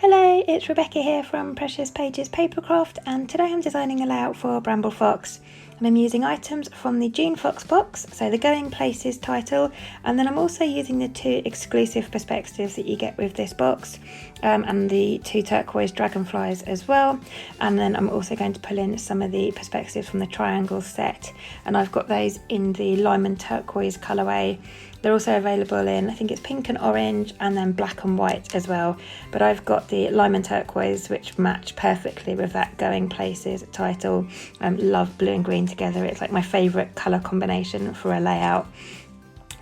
Hello, it's Rebecca here from Precious Pages Papercraft, and today I'm designing a layout for Bramble Fox, and I'm using items from the June Fox box, so the Going Places title, and then I'm also using the two exclusive perspectives that you get with this box, and the two turquoise dragonflies as well. And then I'm also going to pull in some of the perspectives from the triangle set, and I've got those in the lime and turquoise colourway. They're also available in, I think it's pink and orange, and then black and white as well. But I've got the lime and turquoise, which match perfectly with that Going Places title. Love blue and green together. It's like my favourite colour combination for a layout.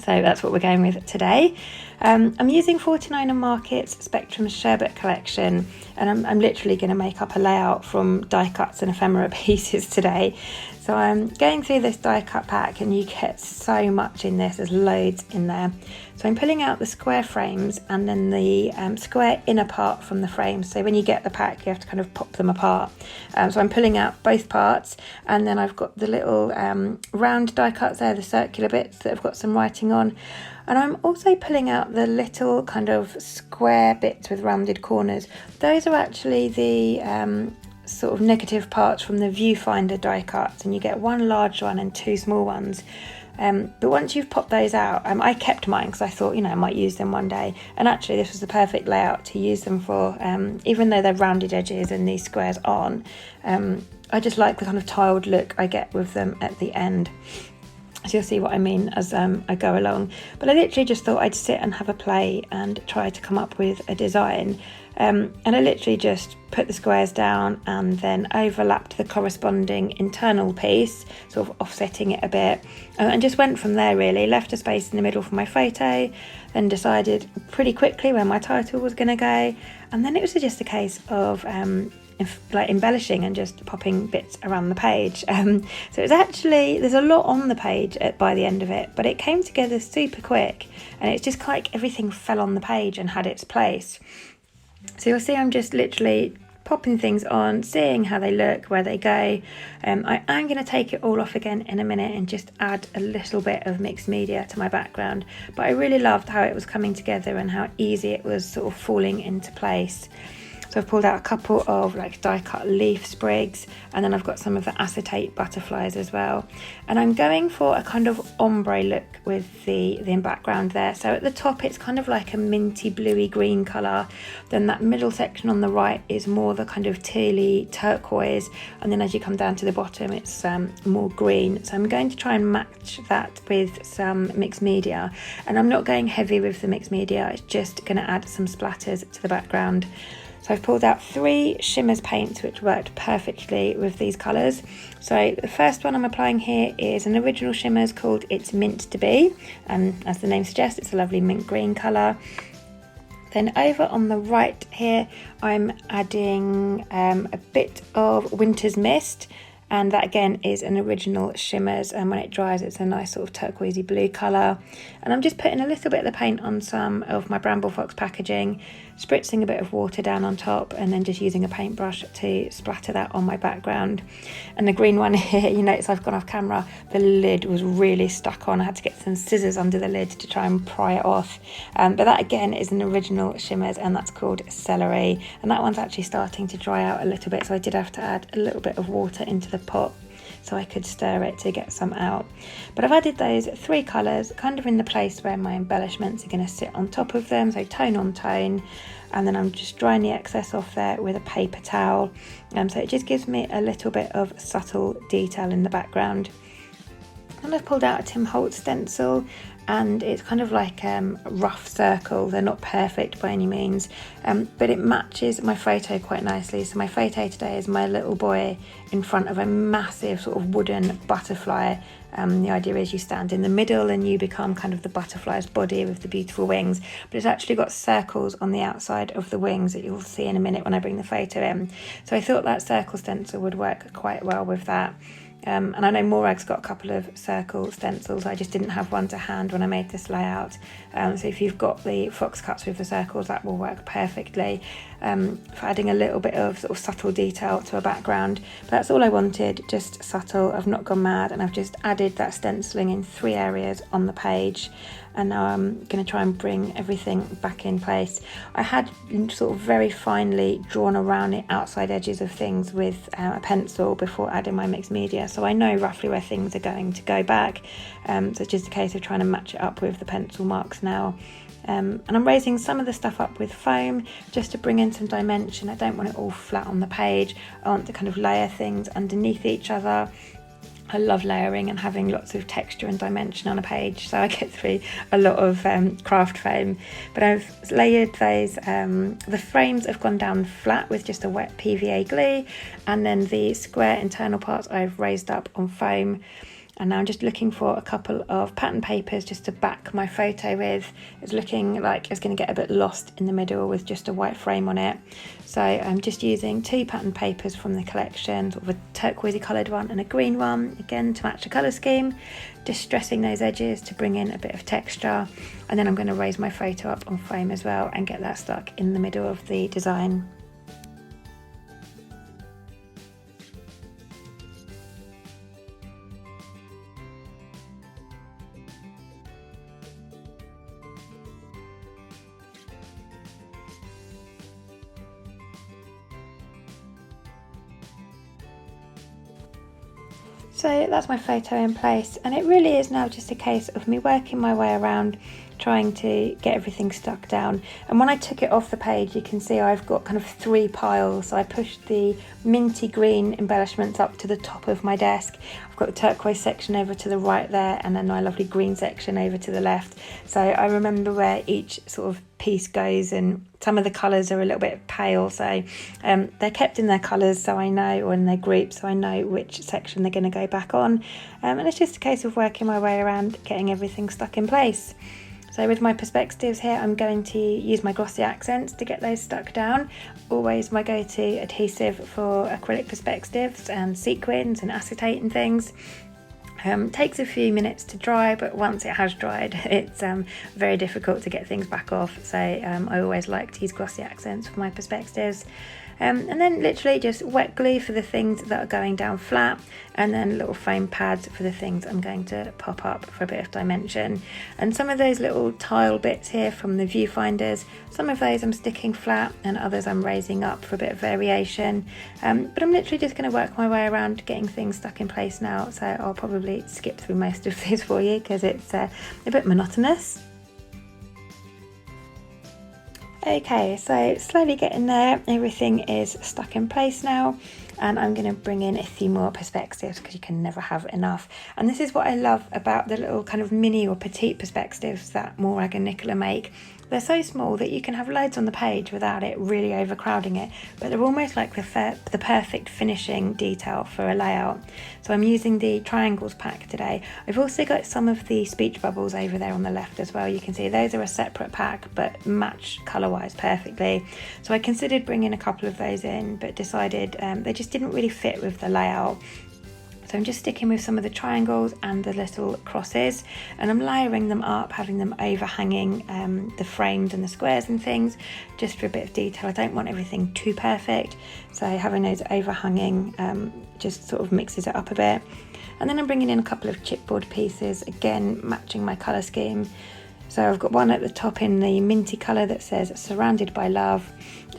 So that's what we're going with today. I'm using 49 Market's Spectrum's Sherbet collection, and I'm literally going to make up a layout from die cuts and ephemera pieces today. So I'm going through this die cut pack, and you get so much in this, there's loads in there. So I'm pulling out the square frames and then the square inner part from the frames. So when you get the pack, you have to kind of pop them apart. So I'm pulling out both parts, and then I've got the little round die cuts there, the circular bits that have got some writing on. And I'm also pulling out the little kind of square bits with rounded corners. Those are actually the sort of negative parts from the viewfinder die cuts, and you get one large one and two small ones. But once you've popped those out, I kept mine because I thought, I might use them one day. And actually this was the perfect layout to use them for, even though they're rounded edges and these squares aren't. I just like the kind of tiled look I get with them at the end. So you'll see what I mean as I go along. But I literally just thought I'd sit and have a play and try to come up with a design. And I literally just put the squares down and then overlapped the corresponding internal piece, sort of offsetting it a bit, and just went from there really. Left a space in the middle for my photo, then decided pretty quickly where my title was going to go, and then it was just a case of embellishing and just popping bits around the page. So it's actually, there's a lot on the page by the end of it, but it came together super quick, and it's just like everything fell on the page and had its place. So you'll see I'm just literally popping things on, seeing how they look, where they go. I am going to take it all off again in a minute and just add a little bit of mixed media to my background, but I really loved how it was coming together and how easy it was sort of falling into place. So I've pulled out a couple of die cut leaf sprigs, and then I've got some of the acetate butterflies as well. And I'm going for a kind of ombre look with the background there. So at the top it's kind of like a minty bluey green colour. Then that middle section on the right is more the kind of tealy turquoise. And then as you come down to the bottom it's more green. So I'm going to try and match that with some mixed media. And I'm not going heavy with the mixed media, it's just going to add some splatters to the background. So I've pulled out 3 Shimmers paints which worked perfectly with these colours. So the first one I'm applying here is an original Shimmers called It's Mint to Be, and as the name suggests it's a lovely mint green colour. Then over on the right here I'm adding a bit of Winter's Mist, and that again is an original Shimmers, and when it dries it's a nice sort of turquoisey blue colour. And I'm just putting a little bit of the paint on some of my Bramble Fox packaging, spritzing a bit of water down on top, and then just using a paintbrush to splatter that on my background. And the green one here, you notice I've gone off camera, the lid was really stuck on. I had to get some scissors under the lid to try and pry it off. But that again is an original Shimmers, and that's called Celery. And that one's actually starting to dry out a little bit, so I did have to add a little bit of water into the pot so I could stir it to get some out. But I've added those 3 colours kind of in the place where my embellishments are going to sit on top of them, so tone on tone, and then I'm just drying the excess off there with a paper towel, so it just gives me a little bit of subtle detail in the background. And I've pulled out a Tim Holtz stencil, and it's kind of like a rough circle. They're not perfect by any means, but it matches my photo quite nicely. So my photo today is my little boy in front of a massive sort of wooden butterfly. The idea is you stand in the middle and you become kind of the butterfly's body with the beautiful wings, but it's actually got circles on the outside of the wings that you'll see in a minute when I bring the photo in. So I thought that circle stencil would work quite well with that. And I know Morag's got a couple of circle stencils, I just didn't have one to hand when I made this layout. So if you've got the fox cuts with the circles, that will work perfectly for adding a little bit of sort of subtle detail to a background. But that's all I wanted, just subtle. I've not gone mad, and I've just added that stenciling in 3 areas on the page. and now I'm going to try and bring everything back in place. I had sort of very finely drawn around the outside edges of things with a pencil before adding my mixed media, so I know roughly where things are going to go back, so it's just a case of trying to match it up with the pencil marks now. And I'm raising some of the stuff up with foam just to bring in some dimension. I don't want it all flat on the page. I want to kind of layer things underneath each other. I love layering and having lots of texture and dimension on a page, so I get through a lot of craft foam. But I've layered those, the frames have gone down flat with just a wet PVA glue, and then the square internal parts I've raised up on foam. And now I'm just looking for a couple of pattern papers just to back my photo with. It's looking like it's going to get a bit lost in the middle with just a white frame on it. So I'm just using 2 pattern papers from the collection, sort of a turquoisey coloured one and a green one, again to match the colour scheme. Just stressing those edges to bring in a bit of texture. And then I'm going to raise my photo up on foam as well and get that stuck in the middle of the design. So that's my photo in place, and it really is now just a case of me working my way around, trying to get everything stuck down. And when I took it off the page, you can see I've got kind of 3 piles. So I pushed the minty green embellishments up to the top of my desk. I've got the turquoise section over to the right there, and then my lovely green section over to the left. So I remember where each sort of piece goes, and some of the colours are a little bit pale, so they're kept in their colours, so I know, or in their groups, so I know which section they're going to go back on. And it's just a case of working my way around, getting everything stuck in place. So with my perspectives here, I'm going to use my glossy accents to get those stuck down. Always my go-to adhesive for acrylic perspectives and sequins and acetate and things. Takes a few minutes to dry, but once it has dried, it's very difficult to get things back off. So I always like to use glossy accents for my perspectives. And then literally just wet glue for the things that are going down flat, and then little foam pads for the things I'm going to pop up for a bit of dimension. And some of those little tile bits here from the viewfinders, some of those I'm sticking flat and others I'm raising up for a bit of variation. But I'm literally just going to work my way around getting things stuck in place now, so I'll probably skip through most of these for you because it's a bit monotonous. Okay, so slowly getting there, everything is stuck in place now, and I'm going to bring in a few more perspectives because you can never have enough. And this is what I love about the little kind of mini or petite perspectives that Morag and Nicola make. They're so small that you can have loads on the page without it really overcrowding it, but they're almost like the perfect finishing detail for a layout. So I'm using the triangles pack today. I've also got some of the speech bubbles over there on the left as well. You can see those are a separate pack but match colour-wise perfectly. So I considered bringing a couple of those in, but decided they just didn't really fit with the layout. So I'm just sticking with some of the triangles and the little crosses, and I'm layering them up, having them overhanging the frames and the squares and things, just for a bit of detail. I don't want everything too perfect, so having those overhanging just sort of mixes it up a bit. And then I'm bringing in a couple of chipboard pieces, again matching my colour scheme. So I've got one at the top in the minty colour that says Surrounded by Love,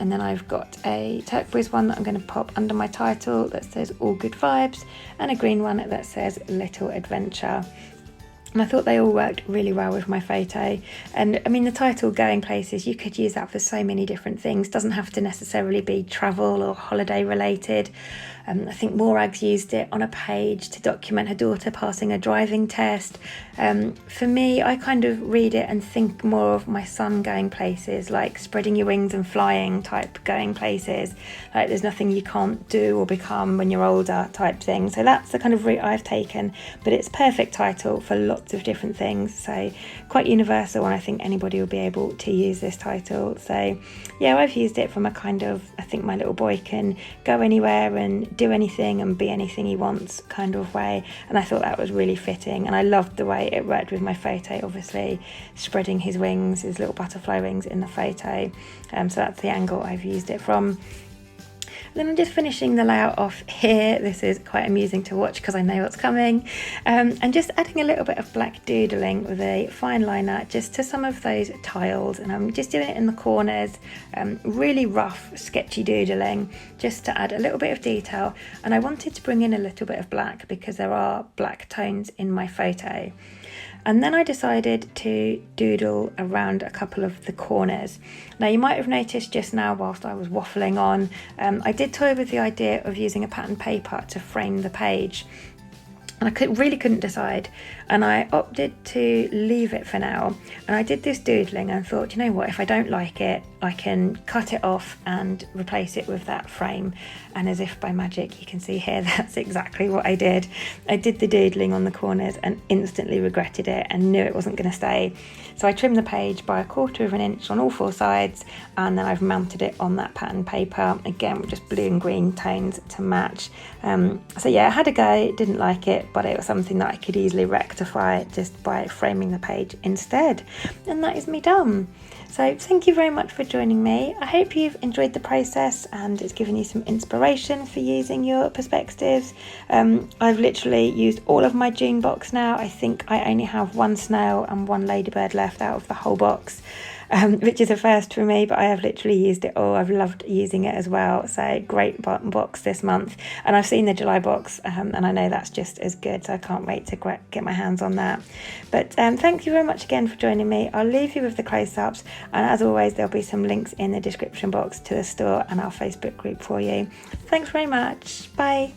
and then I've got a turquoise one that I'm going to pop under my title that says All Good Vibes, and a green one that says Little Adventure. And I thought they all worked really well with my photo. And I mean, the title Going Places, you could use that for so many different things. Doesn't have to necessarily be travel or holiday related. I think Morag's used it on a page to document her daughter passing a driving test. For me, I kind of read it and think more of my son going places, like spreading your wings and flying type going places. Like there's nothing you can't do or become when you're older type thing. So that's the kind of route I've taken, but it's a perfect title for lots of different things. So quite universal, and I think anybody will be able to use this title. So yeah, I've used it from a kind of, I think my little boy can go anywhere and do anything and be anything he wants kind of way, and I thought that was really fitting, and I loved the way it worked with my photo, obviously spreading his wings, his little butterfly wings in the photo. So that's the angle I've used it from. then I'm just finishing the layout off here. This is quite amusing to watch because I know what's coming. And just adding a little bit of black doodling with a fine liner just to some of those tiles, and I'm just doing it in the corners, really rough sketchy doodling just to add a little bit of detail. And I wanted to bring in a little bit of black because there are black tones in my photo. And then I decided to doodle around a couple of the corners. Now you might have noticed just now whilst I was waffling on, I did toy with the idea of using a pattern paper to frame the page. And I really couldn't decide, and I opted to leave it for now. And I did this doodling and thought, you know what, if I don't like it, I can cut it off and replace it with that frame. And as if by magic, you can see here, that's exactly what I did. I did the doodling on the corners and instantly regretted it and knew it wasn't going to stay. So I trimmed the page by 1/4 of an inch on all 4 sides, and then I've mounted it on that pattern paper, again with just blue and green tones to match. So yeah, I had a go, didn't like it, but it was something that I could easily rectify just by framing the page instead. And that is me done. So thank you very much for joining me. I hope you've enjoyed the process and it's given you some inspiration for using your perspectives. I've literally used all of my June box now. I think I only have 1 snail and 1 ladybird left out of the whole box. Which is a first for me, but I have literally used it all. I've loved using it as well. So great box this month. And I've seen the July box and I know that's just as good. So I can't wait to get my hands on that. But thank you very much again for joining me. I'll leave you with the close-ups. And as always, there'll be some links in the description box to the store and our Facebook group for you. Thanks very much. Bye.